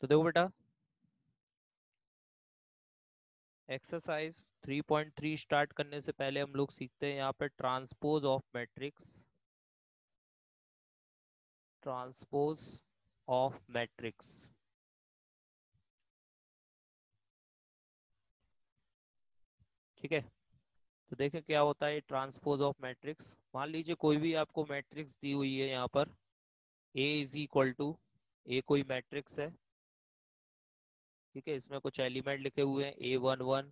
तो देखो बेटा, एक्सरसाइज 3.3 स्टार्ट करने से पहले हम लोग सीखते हैं यहाँ पे transpose of matrix. Transpose of matrix, ठीक है। तो देखें क्या होता है ट्रांसपोज ऑफ मैट्रिक्स। मान लीजिए कोई भी आपको मैट्रिक्स दी हुई है यहाँ पर, ए इज इक्वल टू, ए कोई मैट्रिक्स है, ठीक है। इसमें कुछ एलिमेंट लिखे हुए हैं A11,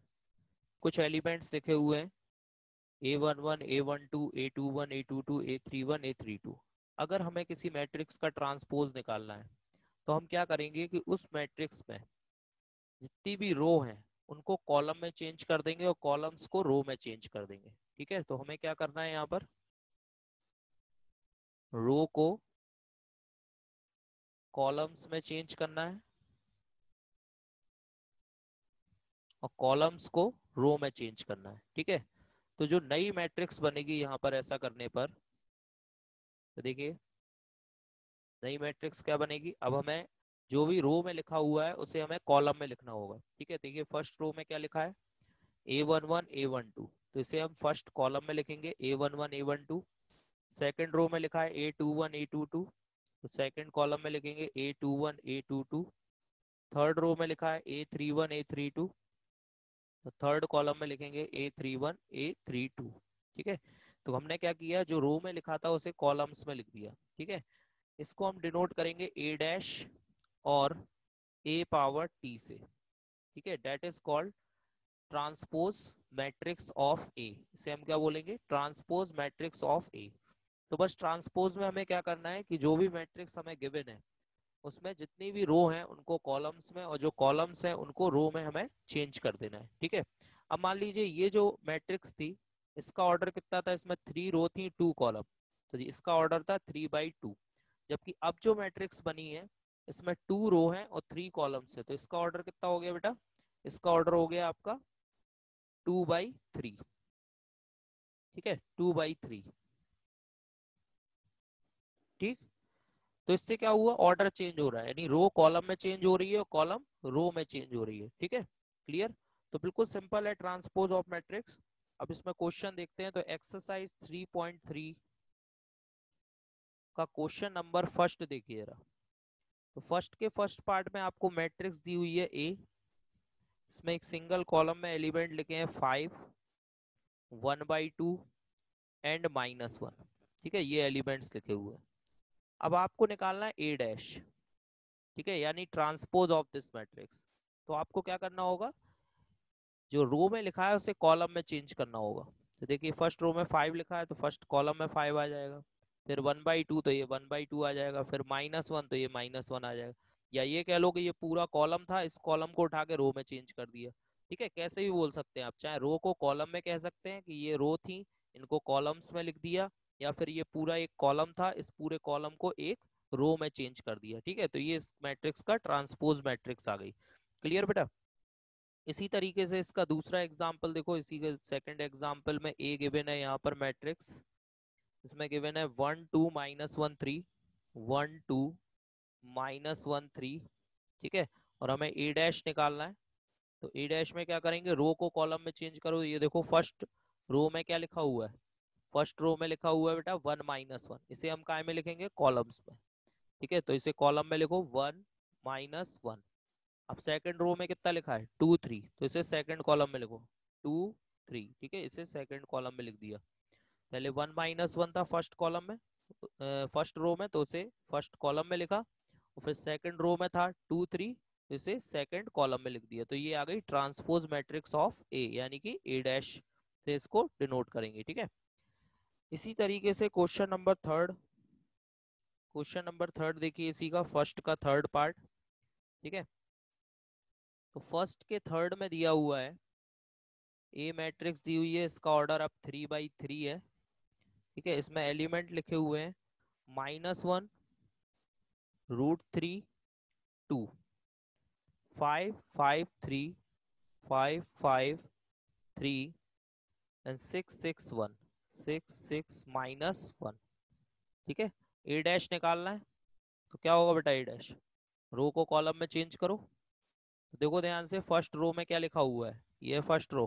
कुछ एलिमेंट्स लिखे हुए हैं A11, A12, A21, A22, A31, A32। अगर हमें किसी मैट्रिक्स का ट्रांसपोज निकालना है तो हम क्या करेंगे कि उस मैट्रिक्स में जितनी भी रो हैं उनको कॉलम में चेंज कर देंगे और कॉलम्स को रो में चेंज कर देंगे, ठीक है। तो हमें क्या करना है, यहाँ पर रो को कॉलम्स में चेंज करना है और कॉलम्स को रो में चेंज करना है, ठीक है। तो जो नई मैट्रिक्स बनेगी यहाँ पर ऐसा करने पर, तो देखिए नई मैट्रिक्स क्या बनेगी। अब हमें जो भी रो में लिखा हुआ है उसे हमें कॉलम में लिखना होगा, ठीक है। देखिए फर्स्ट रो में क्या लिखा है, A11, A12, तो इसे हम फर्स्ट कॉलम में लिखेंगे A11, A12। सेकंड रो में लिखा है A21, A22, तो सेकंड कॉलम में लिखेंगे A21, A22। थर्ड रो में लिखा है A31, A32, तो थर्ड कॉलम में लिखेंगे A31, A32, ठीक है। तो हमने क्या किया, जो रो में लिखा था उसे कॉलम्स में लिख दिया, ठीक है। इसको हम डिनोट करेंगे A डैश और A पावर T से, ठीक है। That is called transpose matrix of A. इसे हम क्या बोलेंगे, ट्रांसपोज मैट्रिक्स ऑफ ए। तो बस ट्रांसपोज में हमें क्या करना है कि जो भी मैट्रिक्स हमें गिवन है उसमें जितनी भी रो हैं उनको कॉलम्स में और जो कॉलम्स हैं उनको रो में हमें चेंज कर देना है, ठीक है। अब मान लीजिए ये जो मैट्रिक्स थी इसका ऑर्डर कितना था, इसमें 3 रो थी 2 कॉलम, तो इसका ऑर्डर था 3/2। जबकि अब जो मैट्रिक्स बनी है इसमें 2 रो हैं और 3 कॉलम्स है, तो इसका ऑर्डर कितना हो गया बेटा, इसका ऑर्डर हो गया आपका 2/3, ठीक है, 2/3, ठीक। तो इससे क्या हुआ, ऑर्डर चेंज हो रहा है, यानी रो कॉलम में चेंज हो रही है और कॉलम रो में चेंज हो रही है, ठीक है। क्लियर। तो बिल्कुल सिंपल है ट्रांसपोज ऑफ मैट्रिक्स। अब इसमें क्वेश्चन देखते हैं। तो एक्सरसाइज 3.3 का क्वेश्चन नंबर फर्स्ट देखिए जरा। तो फर्स्ट के फर्स्ट पार्ट में आपको मैट्रिक्स दी हुई है ए, इसमें एक सिंगल कॉलम में एलिमेंट लिखे हैं 5, 1/2 एंड -1, ठीक है। ये एलिमेंट्स लिखे हुए हैं। अब आपको निकालना है ए डैश, ठीक है, यानी ट्रांसपोज ऑफ दिस मैट्रिक्स। तो आपको क्या करना होगा, जो रो में लिखा है उसे कॉलम में चेंज करना होगा। तो देखिए फर्स्ट रो में 5 लिखा है तो फर्स्ट कॉलम में 5 आ जाएगा, फिर 1/2 तो ये 1/2 आ जाएगा, फिर -1 तो ये -1 आ जाएगा। या ये कह लो कि ये पूरा कॉलम था, इस कॉलम को उठा के रो में चेंज कर दिया, ठीक है। कैसे भी बोल सकते हैं आप, चाहे रो को कॉलम में कह सकते हैं कि ये रो थी इनको कॉलम्स में लिख दिया, या फिर ये पूरा एक कॉलम था इस पूरे कॉलम को एक रो में चेंज कर दिया, ठीक है। तो ये इस मैट्रिक्स का ट्रांसपोज मैट्रिक्स आ गई। क्लियर बेटा। इसी तरीके से इसका दूसरा एग्जाम्पल देखो, इसी के सेकंड एग्जाम्पल में ए गिवन है यहाँ पर मैट्रिक्स, इसमें गिवन है 1 2 -1 3, 1 2 -1 3, ठीक है। और हमें ए डैश निकालना है। तो ए डैश में क्या करेंगे, रो को कॉलम में चेंज करो। ये देखो फर्स्ट रो में क्या लिखा हुआ है, फर्स्ट रो में लिखा हुआ है बेटा 1 -1, इसे हम काय में लिखेंगे, कॉलम्स में, ठीक है। तो इसे कॉलम में लिखो 1 -1। अब सेकंड रो में कितना लिखा है 2 3, तो इसे सेकंड कॉलम में लिखो 2 3, ठीक है। इसे सेकंड कॉलम में लिख दिया। पहले 1 -1 था फर्स्ट कॉलम में, फर्स्ट रो में, तो उसे फर्स्ट कॉलम में लिखा, और फिर सेकंड रो में था 2 3, तो इसे सेकंड कॉलम में लिख दिया। तो ये आ गई ट्रांसपोज मैट्रिक्स ऑफ ए, यानी कि ए डैश से इसको डिनोट करेंगे, ठीक है। इसी तरीके से क्वेश्चन नंबर थर्ड देखिए, इसी का फर्स्ट का थर्ड पार्ट, ठीक है। तो फर्स्ट के थर्ड में दिया हुआ है ए मैट्रिक्स दी हुई है, इसका ऑर्डर अब 3/3 है, ठीक है। इसमें एलिमेंट लिखे हुए हैं -1, √3, 2, 5 5 3, 5 5 3 एंड 6 6 1, 6 6 -1, ठीक है। ए डैश निकालना है। तो क्या होगा बेटा ए डैश, रो को कॉलम में चेंज करो। तो देखो ध्यान से, फर्स्ट रो में क्या लिखा हुआ है, ये फर्स्ट रो,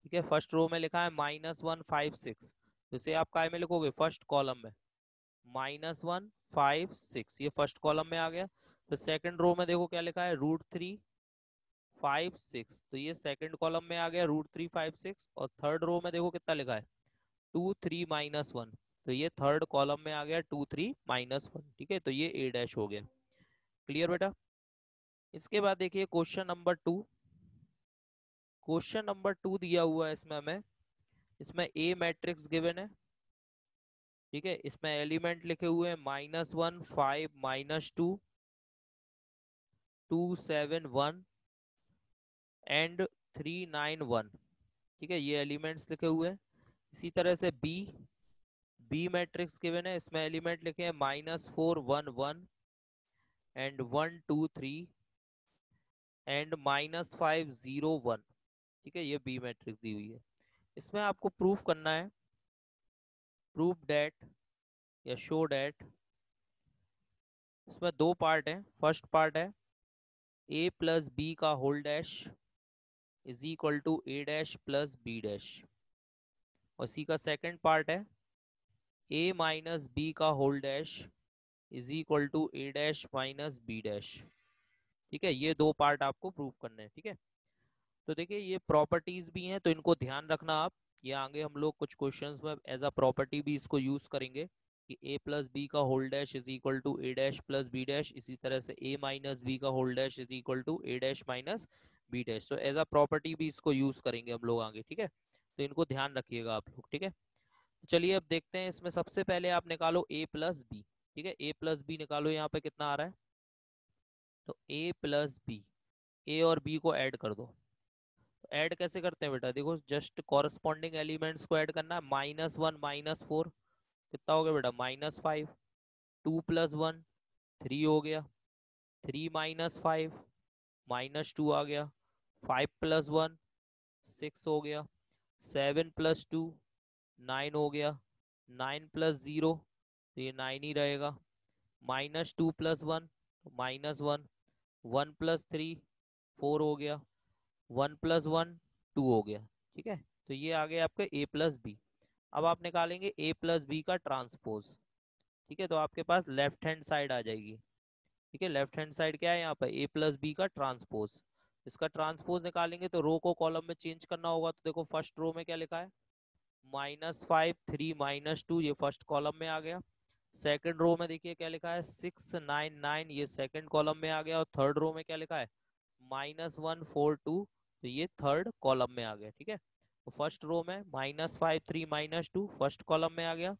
ठीक है। फर्स्ट रो में लिखा है -156, तो इसे आप काय में लिखोगे, फर्स्ट कॉलम में, -156, ये फर्स्ट कॉलम में आ गया। तो सेकंड रो में देखो क्या लिखा है, √356, तो ये सेकंड कॉलम में आ गया √356। और थर्ड रो में देखो कितना लिखा है, 2 3 - 1, तो ये थर्ड कॉलम में आ गया 2 3 - 1, ठीक है। तो ये ए डैश हो गया। क्लियर बेटा। इसके बाद देखिए क्वेश्चन नंबर 2। क्वेश्चन नंबर 2 दिया हुआ है इसमें हमें, इसमें ए मैट्रिक्स गिवन है, ठीक है। इसमें एलिमेंट लिखे हुए हैं -1 5 -2 2 7 1 एंड 3 9 1, ठीक है। ये एलिमेंट्स लिखे हुए हैं। इसी तरह से बी मैट्रिक्स गिवन है, इसमें एलिमेंट लिखे हैं -4 1 1 एंड 1 2 3 एंड -5 0 1, ठीक है। ये बी मैट्रिक्स दी हुई है। इसमें आपको प्रूफ करना है, प्रूफ डेट या शो डेट। इसमें दो पार्ट हैं। फर्स्ट पार्ट है a प्लस बी का whole dash is equal to A dash plus B dash, और सी का सेकंड पार्ट है a माइनस बी का whole dash is equal to A dash minus B dash, ठीक है। ये दो पार्ट आपको प्रूफ करने हैं, ठीक है। तो देखिए ये प्रॉपर्टीज भी हैं, तो इनको ध्यान रखना आप। ये आगे हम लोग कुछ क्वेश्चंस में एज अ प्रॉपर्टी भी इसको यूज करेंगे कि a प्लस बी का whole dash is equal to A dash plus B dash, इसी तरह से a माइनस बी का whole dash is equal to A dash minus B dash. तो एज अ प्रॉपर्टी भी इसको यूज करेंगे हम लोग आगे, ठीक है। तो इनको ध्यान रखिएगा आप लोग, ठीक है। तो चलिए अब देखते हैं, इसमें सबसे पहले आप निकालो a प्लस बी, ठीक है। a प्लस बी निकालो, यहाँ पे कितना आ रहा है, तो a प्लस बी, a और b को ऐड कर दो। ऐड कैसे करते हैं बेटा, देखो जस्ट कॉरस्पॉन्डिंग एलिमेंट्स को ऐड करना है। -1 -4 कितना हो गया बेटा, -5, 2 + 1 3 हो गया, 3 - 5 -2 आ गया, 5 + 1 6 हो गया, 7 + 2 9 हो गया, 9 + 0 तो ये 9 ही रहेगा, -2 + 1 -1, 1 + 3 4 हो गया, 1 + 1 2 हो गया, ठीक है। तो ये आ गया आपका a प्लस बी। अब आप निकालेंगे a प्लस बी का ट्रांसपोज, ठीक है। तो आपके पास लेफ्ट हैंड साइड आ जाएगी, ठीक है। लेफ्ट हैंड साइड क्या है यहाँ पे, a प्लस बी का ट्रांसपोज। इसका ट्रांसपोज निकालेंगे तो रो को कॉलम में चेंज करना होगा। तो देखो फर्स्ट रो में क्या लिखा है, -5 3 -2, ये फर्स्ट कॉलम में आ गया। सेकंड रो में देखिए क्या लिखा है, 6 9 9, ये सेकंड कॉलम में आ गया। और थर्ड रो में क्या लिखा है, -1 4 2, तो ये थर्ड कॉलम में आ गया, ठीक है। तो फर्स्ट रो में -5 3 -2 फर्स्ट कॉलम में आ गया।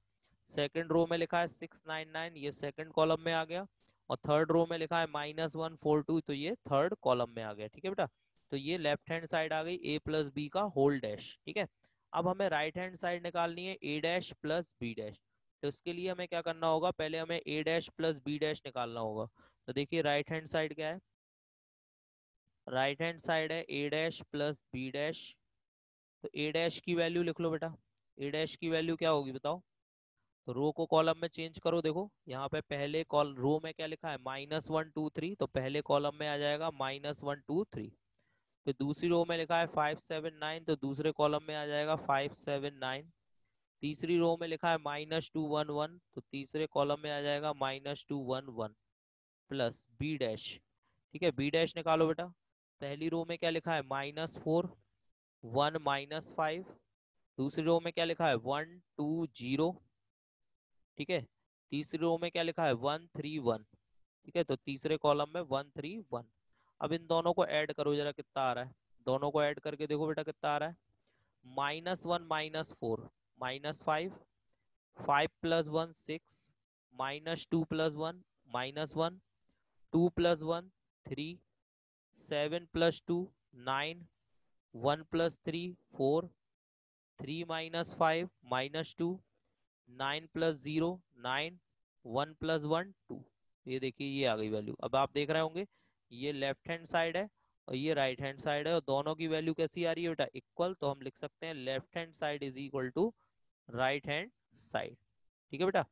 सेकंड रो में लिखा है 6 9 9, ये सेकंड कॉलम में आ गया। और थर्ड रो में लिखा है -1 4 2, तो ये थर्ड कॉलम में आ गया, ठीक है बेटा। तो ये लेफ्ट हैंड साइड आ गई a प्लस बी का होल डैश, ठीक है। अब हमें राइट हैंड साइड निकालनी है a dash plus B dash. तो इसके लिए हमें क्या करना होगा, पहले हमें a dash plus B dash निकालना होगा। तो देखिए राइट हैंड साइड क्या है, राइट हैंड साइड है a dash plus B dash. तो a डैश की वैल्यू लिख लो बेटा, a डैश की वैल्यू क्या होगी बताओ। तो रो को कॉलम में चेंज करो, देखो यहाँ पे पहले कॉल रो में क्या लिखा है, -1 2 3, तो पहले कॉलम में आ जाएगा -1 2 3। फिर दूसरी रो में लिखा है 5 7 9, तो दूसरे कॉलम में आ जाएगा 5 7 9। तीसरी रो में लिखा है -2 1 1, तो तीसरे कॉलम में आ जाएगा -2 1 1 प्लस बी डैश, ठीक है। बी डैश निकालो बेटा। पहली रो में क्या लिखा है, -4 1 -5। दूसरी रो में क्या लिखा है, 1 2 0, ठीक है। तीसरी रो में क्या लिखा है, 1 3 1, ठीक है। तो तीसरे कॉलम में 1 3 1। अब इन दोनों को ऐड करो जरा, कितना आ रहा है, दोनों को ऐड करके देखो बेटा कितना आ रहा है, -1 -4 -5, 5 + 1 6, -2 + 1 -1, 2 + 1 3, 7 + 2 9, 1 + 3 4, 3 - 5 -2, 9 + 0 9, 1 + 1 2। ये देखिए ये आ गई वैल्यू। अब आप देख रहे होंगे ये लेफ्ट हैंड साइड है और ये राइट हैंड साइड है, और दोनों की वैल्यू कैसी आ रही है बेटा, इक्वल। तो हम लिख सकते हैं left hand side is equal to right hand side, ठीक है बेटा।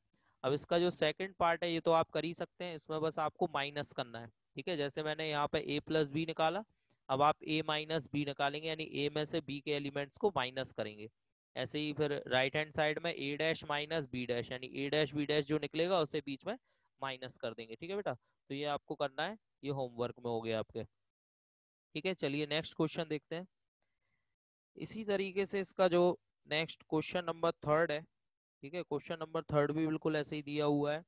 अब इसका जो सेकंड पार्ट है ये तो आप कर ही सकते हैं, इसमें बस आपको माइनस करना है। ठीक है, जैसे मैंने यहाँ पे a प्लस बी निकाला, अब आप a माइनस बी निकालेंगे, यानी a में से b के एलिमेंट्स को माइनस करेंगे। ऐसे ही फिर राइट हैंड साइड में a dash minus b dash, यानी a डैश b डैश जो निकलेगा उसे बीच में माइनस कर देंगे। ठीक है बेटा, तो ये आपको करना है, ये होमवर्क में हो गया आपके। ठीक है, चलिए नेक्स्ट क्वेश्चन देखते हैं। इसी तरीके से इसका जो नेक्स्ट क्वेश्चन नंबर थर्ड है, ठीक है, क्वेश्चन नंबर थर्ड भी बिल्कुल ऐसे ही दिया हुआ है।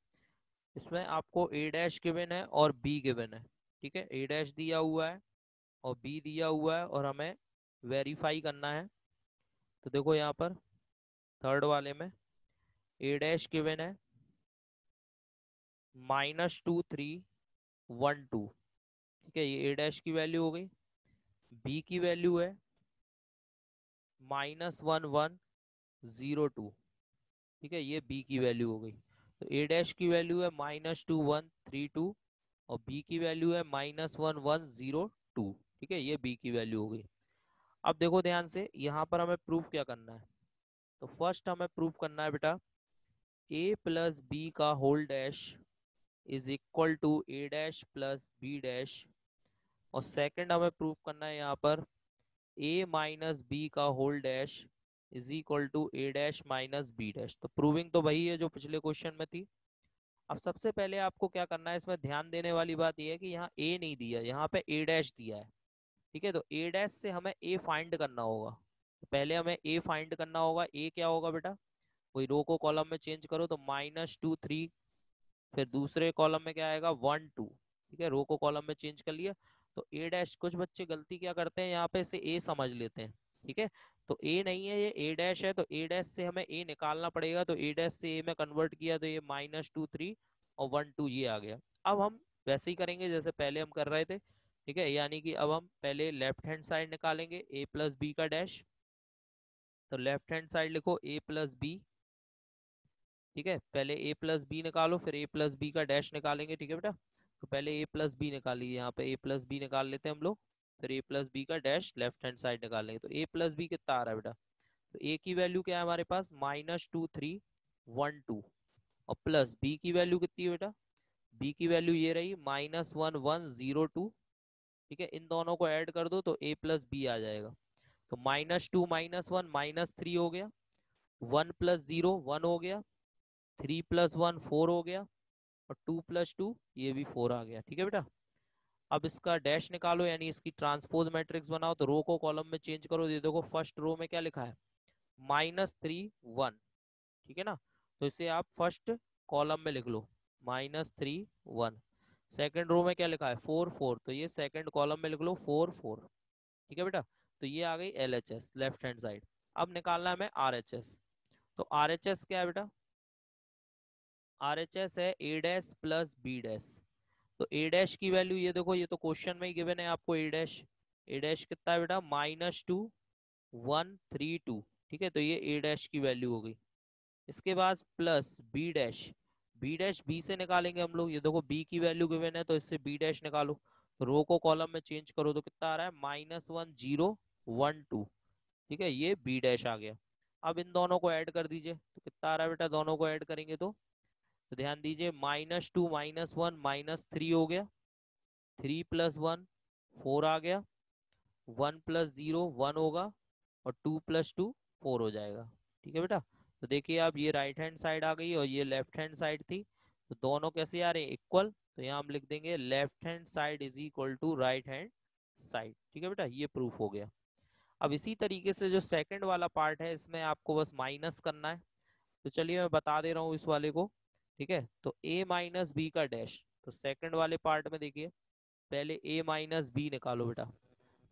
इसमें आपको a डैश गिवन है और b गिवन है। ठीक है, a डैश दिया हुआ है और b दिया हुआ है और हमें वेरीफाई करना है। तो देखो यहाँ पर थर्ड वाले में a डैश गिवन है -2 3 1 2। ठीक है, ये a डैश की वैल्यू हो गई। b की वैल्यू है -1 1 0 2। ठीक है, ये b की वैल्यू हो गई। तो a डैश की वैल्यू है -2 1 3 2 और b की वैल्यू है -1 1 0 2। ठीक है, ये b की वैल्यू हो गई। अब देखो ध्यान से, यहाँ पर हमें प्रूफ क्या करना है। तो फर्स्ट हमें प्रूफ करना है बेटा a प्लस बी का whole dash is equal to a dash plus B dash. और सेकंड हमें प्रूफ करना है यहाँ पर a माइनस बी का whole dash is equal to a dash minus B dash. तो प्रूविंग तो वही है जो पिछले क्वेश्चन में थी। अब सबसे पहले आपको क्या करना है, इसमें ध्यान देने वाली बात यह है कि यहाँ a नहीं दिया, यहाँ पे a डैश दिया है। ठीक है, तो a डैश से हमें a फाइंड करना होगा। तो पहले हमें a फाइंड करना होगा। a क्या होगा बेटा, वही रो को कॉलम में चेंज करो तो -2 3, फिर दूसरे कॉलम में क्या आएगा 1 2। ठीक है, रो को कॉलम में चेंज कर लिया। तो a डैश, कुछ बच्चे गलती क्या करते हैं यहाँ पे इसे a समझ लेते हैं। ठीक है, तो a नहीं है, ये a डैश है। तो a डैश से हमें a निकालना पड़ेगा। तो a डैश से a में कन्वर्ट किया तो ये -2 3 और 1 2 ये आ गया। अब हम वैसे ही करेंगे जैसे पहले हम कर रहे थे। ठीक है, यानी कि अब हम पहले लेफ्ट हैंड साइड निकालेंगे a प्लस बी का डैश। तो लेफ्ट हैंड साइड लिखो a प्लस बी। ठीक है, पहले a प्लस बी निकालो, फिर a प्लस बी का डैश निकालेंगे। ठीक है बेटा, तो पहले a प्लस बी निकालिए, यहाँ पे a प्लस बी निकाल लेते हैं हम लोग। फिर a प्लस बी का डैश लेफ्ट हैंड साइड निकालेंगे। तो a प्लस बी कितना आ रहा है बेटा, तो a की वैल्यू क्या है हमारे पास -2 3 1 2। और प्लस b की वैल्यू कितनी है बेटा, b की वैल्यू ये रही -1 1 0 2। ठीक है, इन दोनों को ऐड कर दो तो a प्लस बी आ जाएगा। तो -2 -1 -3 हो गया, 1 प्लस 0 1 हो गया, 3 प्लस 1 4 हो गया, और 2 प्लस 2 ये भी 4 आ गया। ठीक है बेटा, अब इसका डैश निकालो, यानी इसकी ट्रांसपोज मैट्रिक्स बनाओ। तो रो को कॉलम में चेंज करो। ये देखो फर्स्ट रो में क्या लिखा है -3 1। ठीक है ना, तो इसे आप फर्स्ट कॉलम में लिख लो -3 1। सेकंड रो में क्या लिखा है 4 4, तो ये सेकंड कॉलम में लिख लो 4 4। ठीक है बेटा, तो ये आ गई LHS लेफ्ट हैंड साइड। अब निकालना है हमें RHS। तो RHS क्या है बेटा, RHS है a dash plus B dash. तो a डैश की वैल्यू ये देखो, ये तो क्वेश्चन में ही गिवन है आपको a डैश। a डैश कितना है बेटा -2 1 3 2। ठीक है, तो ये a डैश की वैल्यू हो गई। इसके बाद plus b dash, b dash b से निकालेंगे हम लोग। ये देखो b की वैल्यू गिवन है तो इससे b डैश निकालो। तो रो को कॉलम में चेंज करो तो कितना आ रहा है -1 0 1 2। ठीक है, ये b डैश आ गया। अब इन दोनों को ऐड कर दीजिए तो कितना आ रहा है बेटा, दोनों को ऐड करेंगे तो ध्यान दीजिए -2 -1 -3 हो गया, 3 प्लस 1 4 आ गया, 1 प्लस 0 1 होगा, और 2 प्लस 2 4 हो जाएगा। ठीक है बेटा, तो देखिए आप ये राइट हैंड साइड आ गई और ये लेफ्ट हैंड साइड थी। तो दोनों कैसे आ रहे हैं इक्वल। तो यहाँ हम लिख देंगे left hand side is equal to right hand side. ठीक है बेटा, ये प्रूफ हो गया। अब इसी तरीके से जो सेकंड वाला पार्ट है इसमें आपको बस माइनस करना है। तो चलिए मैं बता दे रहा हूँ इस वाले को। ठीक है, तो a माइनस बी का डैश। तो सेकंड वाले पार्ट में देखिए पहले a माइनस बी निकालो बेटा।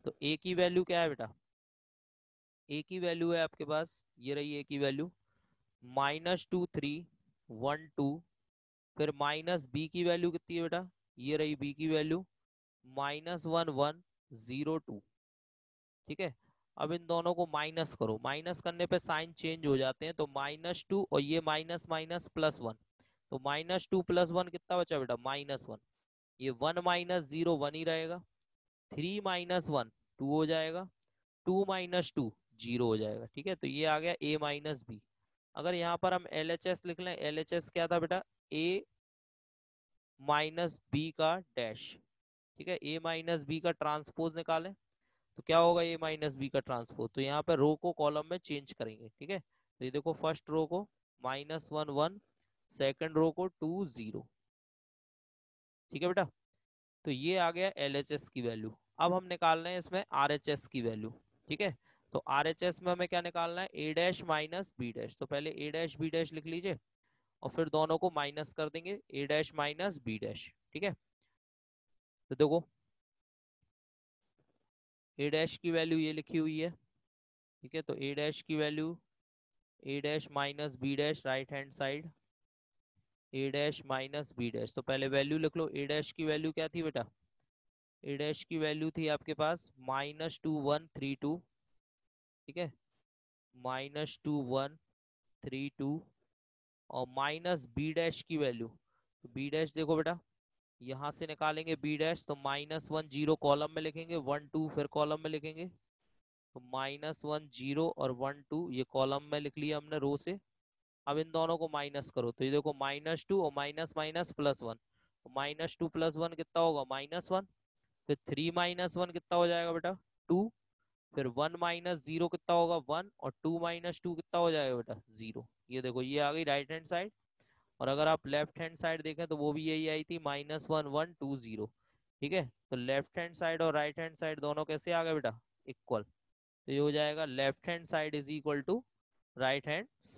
तो a की वैल्यू क्या है बेटा, a की वैल्यू है आपके पास, ये रही a की वैल्यू -2 3 1 2। फिर माइनस b की वैल्यू कितनी है बेटा, ये रही b की वैल्यू -1 1 0 2। ठीक है, अब इन दोनों को माइनस करो, माइनस करने पे साइन चेंज हो जाते हैं। तो -2 और ये माइनस माइनस +1। तो -2 + 1 कितना बचा बेटा -1। ये 1 - 0 1 ही रहेगा। 3 - 1 2 हो जाएगा। 2 - 2 0 हो जाएगा। ठीक है, तो ये आ गया a माइनस बी। अगर यहाँ पर हम LHS लिख लें, LHS क्या था बेटा, A माइनस बी का डैश, ठीक है, A माइनस बी का ट्रांसपोज निकालें तो क्या होगा, A माइनस बी का ट्रांसपोज, तो यहाँ पे रो को कॉलम में चेंज करेंगे, ठीक है। तो ये देखो फर्स्ट रो को -1 1, सेकंड रो को 2 0, ठीक है बेटा। तो ये आ गया LHS की वैल्यू। अब हम निकाल रहे हैं इसमें RHS की वैल्यू, ठीक है। तो RHS में हमें क्या निकालना है, A dash minus B dash, तो पहले A डैश बी डैश लिख लीजिए और फिर दोनों को माइनस कर देंगे, A dash minus B dash, ठीक है। तो देखो A डैश की वैल्यू ये लिखी हुई है, ठीक है। तो A डैश की value A dash minus B dash right hand side, A dash minus B dash, तो पहले वैल्यू लिख लो। A डैश की वैल्यू क्या थी बेटा, A डैश की वैल्यू थी आपके पास -2132, ठीक है, -2132, और माइनस बी डैश की वैल्यू, तो बी डैश देखो बेटा यहाँ से निकालेंगे बी डैश, तो -1 0 कॉलम में लिखेंगे, 1 2 फिर कॉलम में लिखेंगे, तो -1 0 और 1 2 ये कॉलम में लिख लिया हमने रो से। अब इन दोनों को माइनस करो, तो ये देखो -2 और माइनस माइनस +1, -2 + 1 कितना होगा, -1, फिर 3 - 1 कितना हो जाएगा बेटा, 2, फिर 1 - 0 कितना होगा, 1, और 2 - 2 कितना हो जाएगा बेटा, 0। ये देखो ये आ गई राइट हैंड साइड। और अगर आप लेफ्ट हैंड साइड देखें तो वो भी यही आई थी, -1 1 2 0, ठीक है। तो लेफ्ट हैंड साइड और राइट हैंड साइड दोनों कैसे आ गए बेटा, इक्वल। तो ये हो जाएगा left hand side is equal to right hand side.